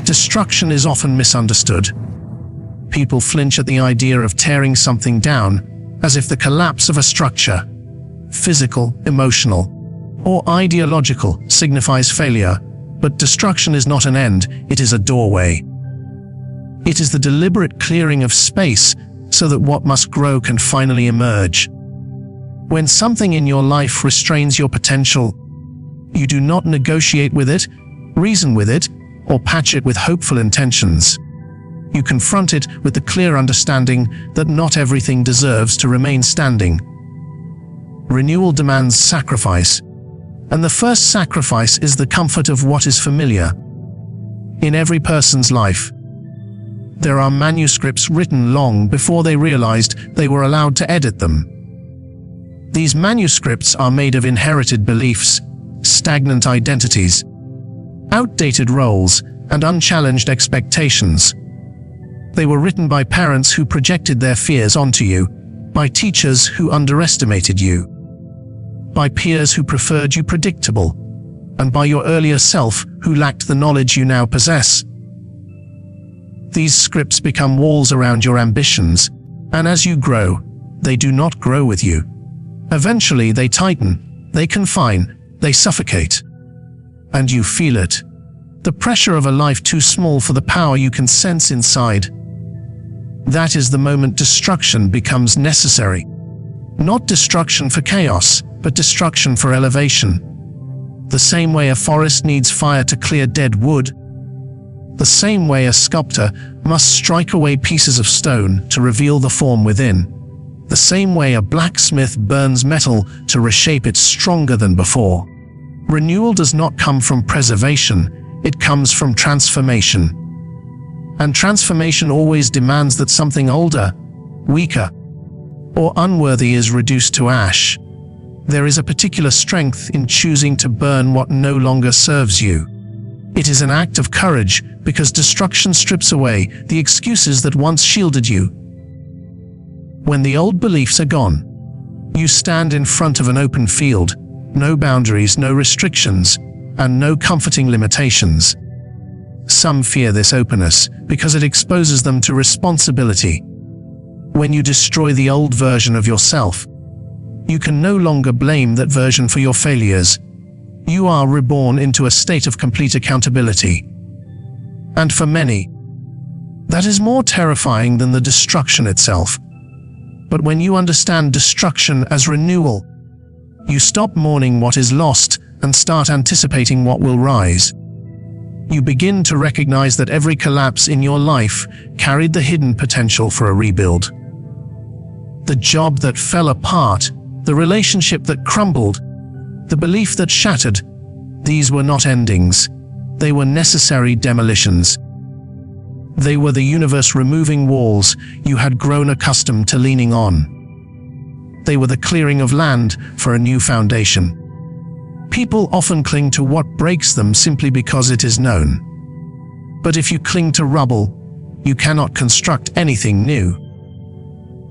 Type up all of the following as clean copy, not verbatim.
Destruction is often misunderstood. People flinch at the idea of tearing something down, as if the collapse of a structure, physical, emotional, or ideological, signifies failure. But destruction is not an end, it is a doorway. It is the deliberate clearing of space so that what must grow can finally emerge. When something in your life restrains your potential, you do not negotiate with it, reason with it, or patch it with hopeful intentions. You confront it with the clear understanding that not everything deserves to remain standing. Renewal demands sacrifice, and the first sacrifice is the comfort of what is familiar. In every person's life, there are manuscripts written long before they realized they were allowed to edit them. These manuscripts are made of inherited beliefs, stagnant identities, outdated roles, and unchallenged expectations. They were written by parents who projected their fears onto you, by teachers who underestimated you, by peers who preferred you predictable, and by your earlier self who lacked the knowledge you now possess. These scripts become walls around your ambitions, and as you grow, they do not grow with you. Eventually they tighten, they confine, they suffocate. And you feel it. The pressure of a life too small for the power you can sense inside. That is the moment destruction becomes necessary. Not destruction for chaos, but destruction for elevation. The same way a forest needs fire to clear dead wood, the same way a sculptor must strike away pieces of stone to reveal the form within. The same way a blacksmith burns metal to reshape it stronger than before. Renewal does not come from preservation, it comes from transformation. And transformation always demands that something older, weaker, or unworthy is reduced to ash. There is a particular strength in choosing to burn what no longer serves you. It is an act of courage because destruction strips away the excuses that once shielded you. When the old beliefs are gone, you stand in front of an open field, no boundaries, no restrictions, and no comforting limitations. Some fear this openness because it exposes them to responsibility. When you destroy the old version of yourself, you can no longer blame that version for your failures. You are reborn into a state of complete accountability. And for many, that is more terrifying than the destruction itself. But when you understand destruction as renewal, you stop mourning what is lost and start anticipating what will rise. You begin to recognize that every collapse in your life carried the hidden potential for a rebuild. The job that fell apart, the relationship that crumbled, the belief that shattered, these were not endings. They were necessary demolitions. They were the universe removing walls you had grown accustomed to leaning on. They were the clearing of land for a new foundation. People often cling to what breaks them simply because it is known. But if you cling to rubble, you cannot construct anything new.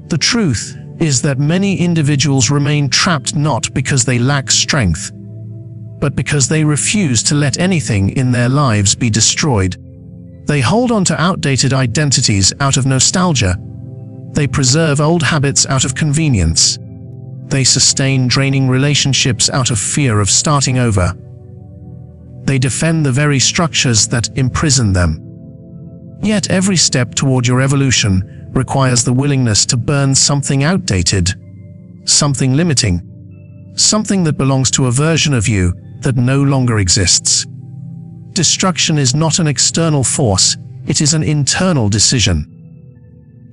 The truth is that many individuals remain trapped not because they lack strength, but because they refuse to let anything in their lives be destroyed. They hold on to outdated identities out of nostalgia. They preserve old habits out of convenience. They sustain draining relationships out of fear of starting over. They defend the very structures that imprison them. Yet every step toward your evolution requires the willingness to burn something outdated, something limiting, something that belongs to a version of you that no longer exists. Destruction is not an external force, it is an internal decision.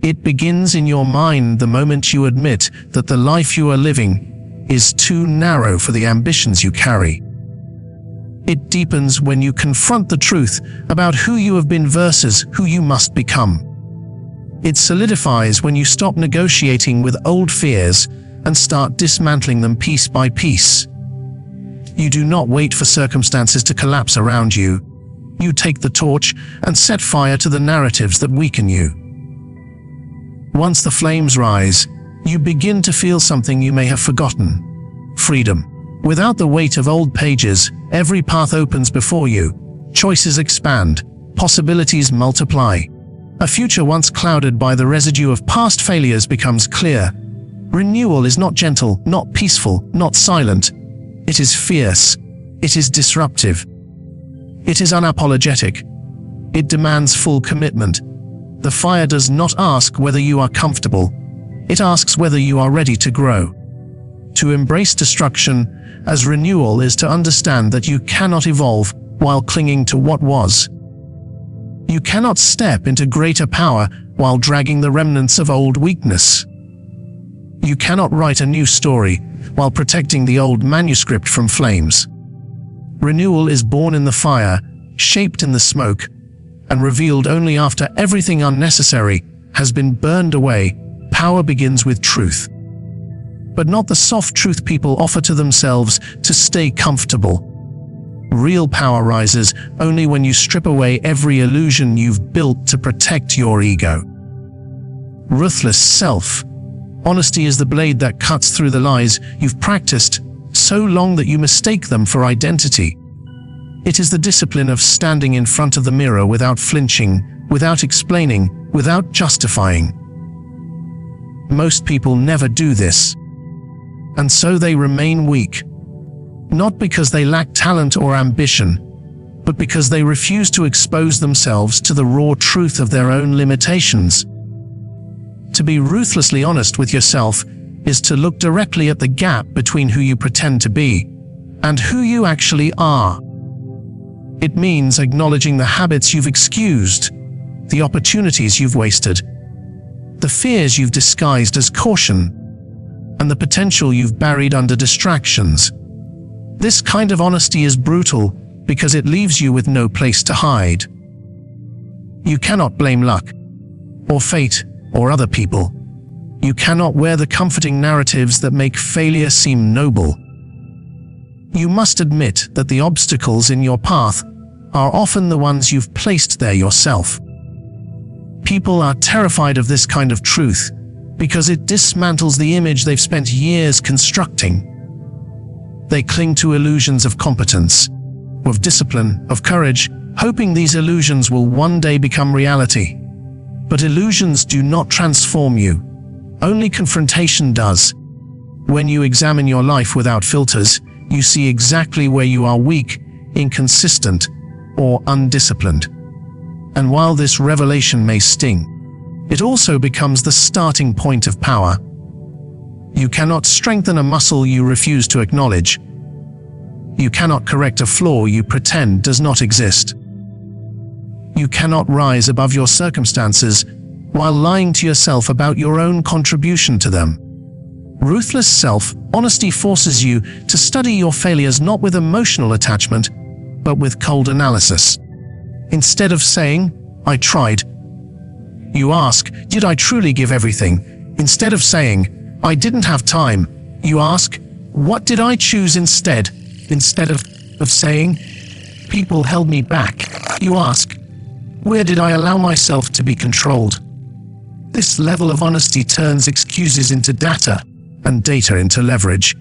It begins in your mind the moment you admit that the life you are living is too narrow for the ambitions you carry. It deepens when you confront the truth about who you have been versus who you must become. It solidifies when you stop negotiating with old fears and start dismantling them piece by piece. You do not wait for circumstances to collapse around you. You take the torch and set fire to the narratives that weaken you. Once the flames rise, you begin to feel something you may have forgotten: freedom. Without the weight of old pages, every path opens before you. Choices expand, possibilities multiply. A future once clouded by the residue of past failures becomes clear. Renewal is not gentle, not peaceful, not silent. It is fierce. It is disruptive. It is unapologetic. It demands full commitment. The fire does not ask whether you are comfortable. It asks whether you are ready to grow. To embrace destruction as renewal is to understand that you cannot evolve while clinging to what was. You cannot step into greater power while dragging the remnants of old weakness. You cannot write a new story while protecting the old manuscript from flames. Renewal is born in the fire, shaped in the smoke, and revealed only after everything unnecessary has been burned away. Power begins with truth. But not the soft truth people offer to themselves to stay comfortable. Real power rises only when you strip away every illusion you've built to protect your ego. Ruthless self. Honesty is the blade that cuts through the lies you've practiced so long that you mistake them for identity. It is the discipline of standing in front of the mirror without flinching, without explaining, without justifying. Most people never do this. And so they remain weak. Not because they lack talent or ambition, but because they refuse to expose themselves to the raw truth of their own limitations. To be ruthlessly honest with yourself is to look directly at the gap between who you pretend to be and who you actually are. It means acknowledging the habits you've excused, the opportunities you've wasted, the fears you've disguised as caution, and the potential you've buried under distractions. This kind of honesty is brutal because it leaves you with no place to hide. You cannot blame luck, or fate, or other people. You cannot wear the comforting narratives that make failure seem noble. You must admit that the obstacles in your path are often the ones you've placed there yourself. People are terrified of this kind of truth because it dismantles the image they've spent years constructing. They cling to illusions of competence, of discipline, of courage, hoping these illusions will one day become reality. But illusions do not transform you. Only confrontation does. When you examine your life without filters, you see exactly where you are weak, inconsistent, or undisciplined. And while this revelation may sting, it also becomes the starting point of power. You cannot strengthen a muscle you refuse to acknowledge. You cannot correct a flaw you pretend does not exist. You cannot rise above your circumstances while lying to yourself about your own contribution to them. Ruthless self-honesty forces you to study your failures not with emotional attachment, but with cold analysis. Instead of saying, "I tried," you ask, "Did I truly give everything?" Instead of saying, "I didn't have time," you ask, "What did I choose instead?" Instead of saying, "People held me back," you ask, "Where did I allow myself to be controlled?" This level of honesty turns excuses into data and data into leverage.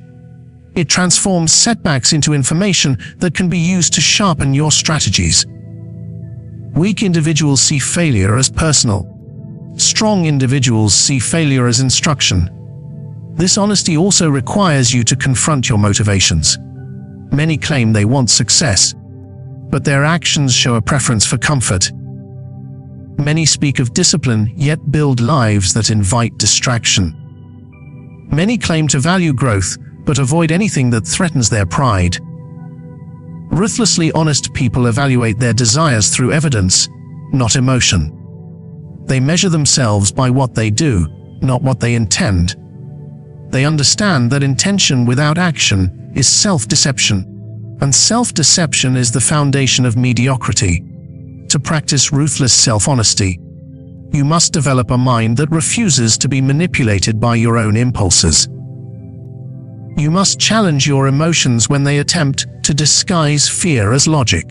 It transforms setbacks into information that can be used to sharpen your strategies. Weak individuals see failure as personal. Strong individuals see failure as instruction. This honesty also requires you to confront your motivations. Many claim they want success, but their actions show a preference for comfort. Many speak of discipline, yet build lives that invite distraction. Many claim to value growth, but avoid anything that threatens their pride. Ruthlessly honest people evaluate their desires through evidence, not emotion. They measure themselves by what they do, not what they intend. They understand that intention without action is self-deception, and self-deception is the foundation of mediocrity. To practice ruthless self-honesty, you must develop a mind that refuses to be manipulated by your own impulses. You must challenge your emotions when they attempt to disguise fear as logic.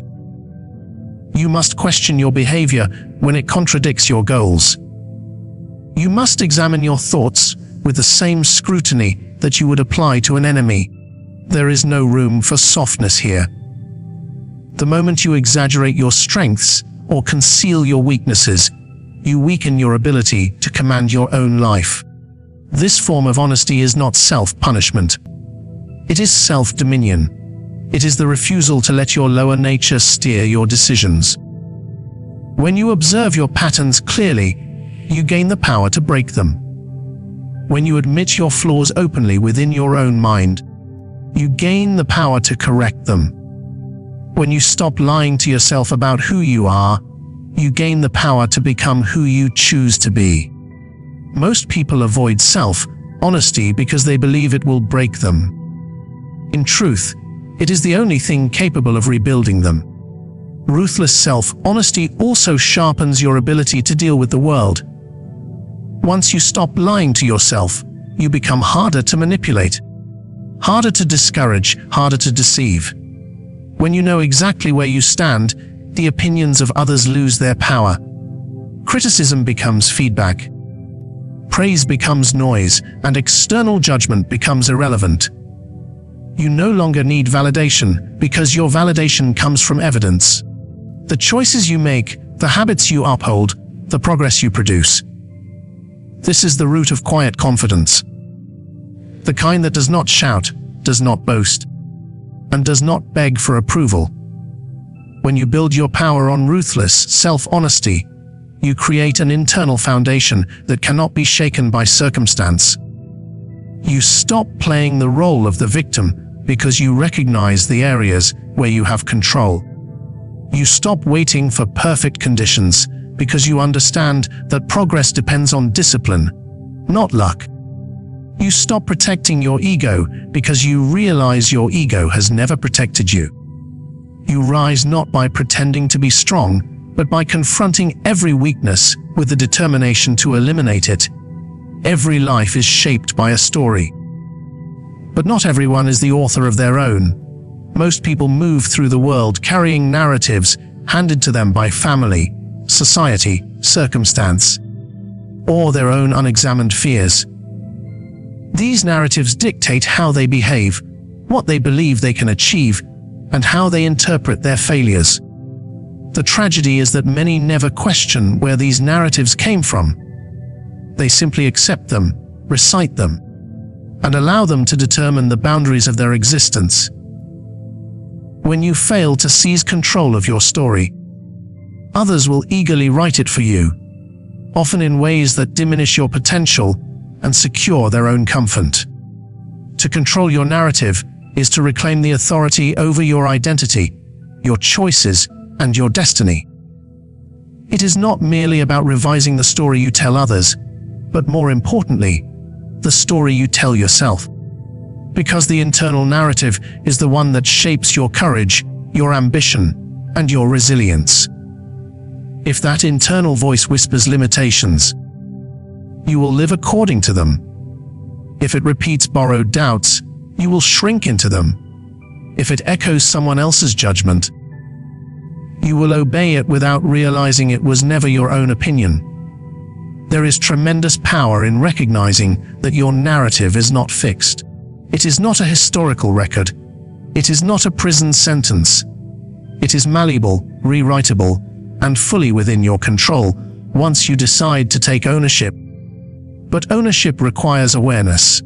You must question your behavior when it contradicts your goals. You must examine your thoughts with the same scrutiny that you would apply to an enemy. There is no room for softness here. The moment you exaggerate your strengths or conceal your weaknesses, you weaken your ability to command your own life. This form of honesty is not self-punishment. It is self-dominion. It is the refusal to let your lower nature steer your decisions. When you observe your patterns clearly, you gain the power to break them. When you admit your flaws openly within your own mind, you gain the power to correct them. When you stop lying to yourself about who you are, you gain the power to become who you choose to be. Most people avoid self-honesty because they believe it will break them. In truth, it is the only thing capable of rebuilding them. Ruthless self-honesty also sharpens your ability to deal with the world. Once you stop lying to yourself, you become harder to manipulate, harder to discourage, harder to deceive. When you know exactly where you stand, the opinions of others lose their power. Criticism becomes feedback. Praise becomes noise, and external judgment becomes irrelevant. You no longer need validation, because your validation comes from evidence. The choices you make, the habits you uphold, the progress you produce. This is the root of quiet confidence. The kind that does not shout, does not boast, and does not beg for approval. When you build your power on ruthless self-honesty, you create an internal foundation that cannot be shaken by circumstance. You stop playing the role of the victim because you recognize the areas where you have control. You stop waiting for perfect conditions because you understand that progress depends on discipline, not luck. You stop protecting your ego because you realize your ego has never protected you. You rise not by pretending to be strong, but by confronting every weakness with the determination to eliminate it. Every life is shaped by a story. But not everyone is the author of their own. Most people move through the world carrying narratives handed to them by family, society, circumstance, or their own unexamined fears. These narratives dictate how they behave, what they believe they can achieve, and how they interpret their failures. The tragedy is that many never question where these narratives came from. They simply accept them, recite them, and allow them to determine the boundaries of their existence. When you fail to seize control of your story, others will eagerly write it for you, often in ways that diminish your potential and secure their own comfort. To control your narrative is to reclaim the authority over your identity, your choices, and your destiny. It is not merely about revising the story you tell others, but more importantly, the story you tell yourself. Because the internal narrative is the one that shapes your courage, your ambition, and your resilience. If that internal voice whispers limitations, you will live according to them. If it repeats borrowed doubts, you will shrink into them. If it echoes someone else's judgment, you will obey it without realizing it was never your own opinion. There is tremendous power in recognizing that your narrative is not fixed. It is not a historical record. It is not a prison sentence. It is malleable, rewritable, and fully within your control once you decide to take ownership. But ownership requires awareness.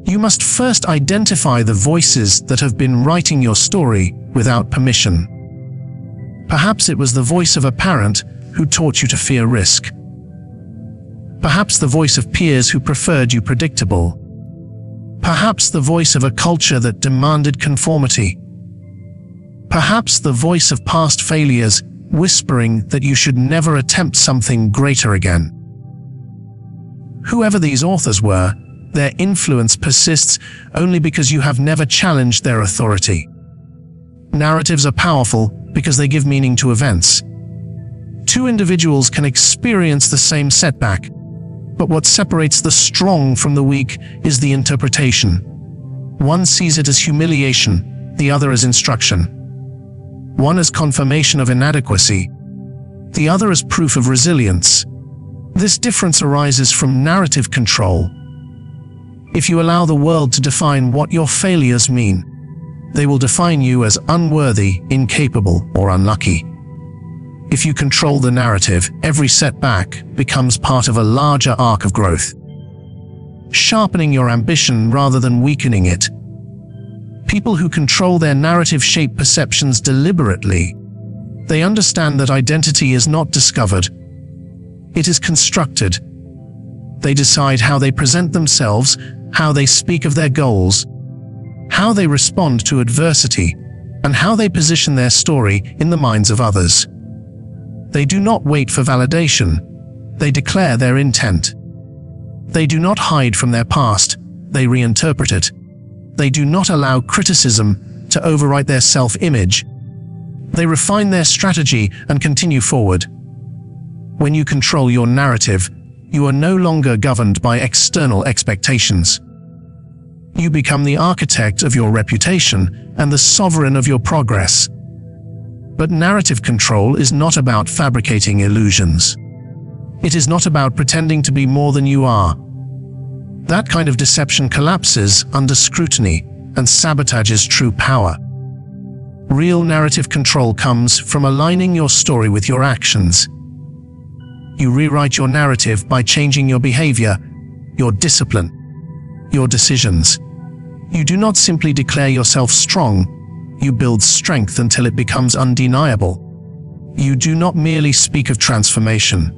You must first identify the voices that have been writing your story without permission. Perhaps it was the voice of a parent who taught you to fear risk. Perhaps the voice of peers who preferred you predictable. Perhaps the voice of a culture that demanded conformity. Perhaps the voice of past failures whispering that you should never attempt something greater again. Whoever these authors were, their influence persists only because you have never challenged their authority. Narratives are powerful because they give meaning to events. Two individuals can experience the same setback, but what separates the strong from the weak is the interpretation. One sees it as humiliation, the other as instruction. One as confirmation of inadequacy, the other as proof of resilience. This difference arises from narrative control. If you allow the world to define what your failures mean, they will define you as unworthy, incapable, or unlucky. If you control the narrative, every setback becomes part of a larger arc of growth, sharpening your ambition rather than weakening it. People who control their narrative shape perceptions deliberately. They understand that identity is not discovered, it is constructed. They decide how they present themselves, how they speak of their goals, how they respond to adversity, and how they position their story in the minds of others. They do not wait for validation, they declare their intent. They do not hide from their past, they reinterpret it. They do not allow criticism to overwrite their self-image. They refine their strategy and continue forward. When you control your narrative, you are no longer governed by external expectations. You become the architect of your reputation and the sovereign of your progress. But narrative control is not about fabricating illusions. It is not about pretending to be more than you are. That kind of deception collapses under scrutiny and sabotages true power. Real narrative control comes from aligning your story with your actions. You rewrite your narrative by changing your behavior, your discipline, your decisions. You do not simply declare yourself strong, you build strength until it becomes undeniable. You do not merely speak of transformation.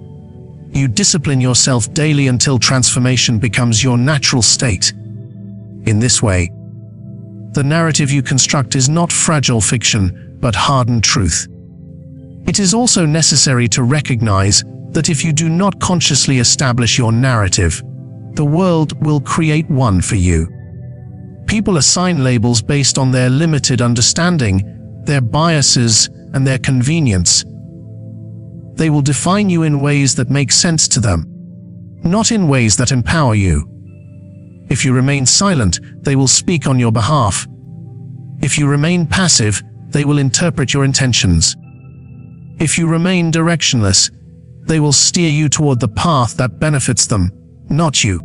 You discipline yourself daily until transformation becomes your natural state. In this way, the narrative you construct is not fragile fiction, but hardened truth. It is also necessary to recognize that if you do not consciously establish your narrative, the world will create one for you. People assign labels based on their limited understanding, their biases, and their convenience. They will define you in ways that make sense to them, not in ways that empower you. If you remain silent, they will speak on your behalf. If you remain passive, they will interpret your intentions. If you remain directionless, they will steer you toward the path that benefits them, not you.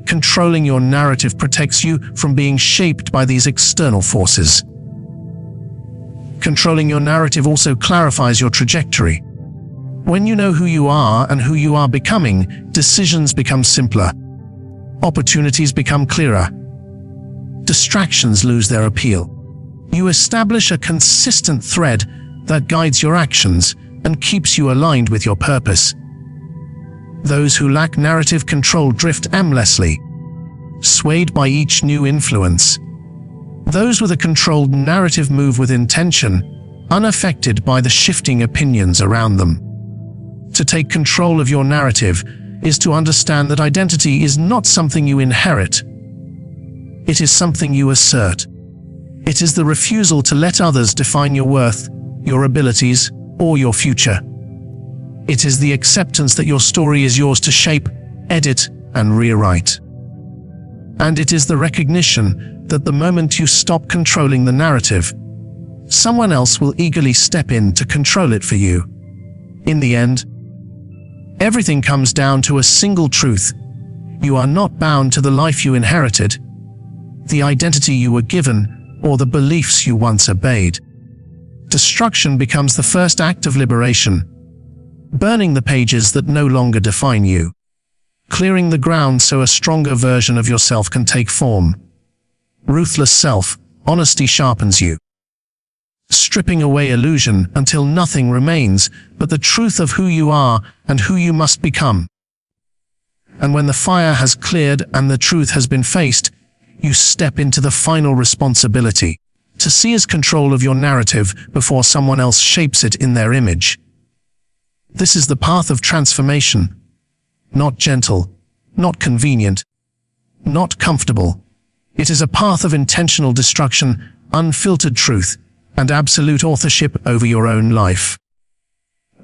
Controlling your narrative protects you from being shaped by these external forces. Controlling your narrative also clarifies your trajectory. When you know who you are and who you are becoming, decisions become simpler. Opportunities become clearer. Distractions lose their appeal. You establish a consistent thread that guides your actions and keeps you aligned with your purpose. Those who lack narrative control drift aimlessly, swayed by each new influence. Those with a controlled narrative move with intention, unaffected by the shifting opinions around them. To take control of your narrative is to understand that identity is not something you inherit. It is something you assert. It is the refusal to let others define your worth, your abilities, or your future. It is the acceptance that your story is yours to shape, edit, and rewrite. And it is the recognition that the moment you stop controlling the narrative, someone else will eagerly step in to control it for you. In the end, everything comes down to a single truth. You are not bound to the life you inherited, the identity you were given, or the beliefs you once obeyed. Destruction becomes the first act of liberation, burning the pages that no longer define you, clearing the ground so a stronger version of yourself can take form. Ruthless self, honesty sharpens you, stripping away illusion until nothing remains but the truth of who you are and who you must become. And when the fire has cleared and the truth has been faced, you step into the final responsibility, to seize control of your narrative before someone else shapes it in their image. This is the path of transformation. Not gentle, not convenient, not comfortable. It is a path of intentional destruction, unfiltered truth, and absolute authorship over your own life.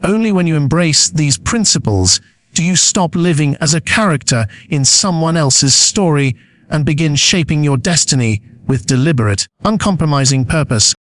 Only when you embrace these principles do you stop living as a character in someone else's story and begin shaping your destiny with deliberate, uncompromising purpose.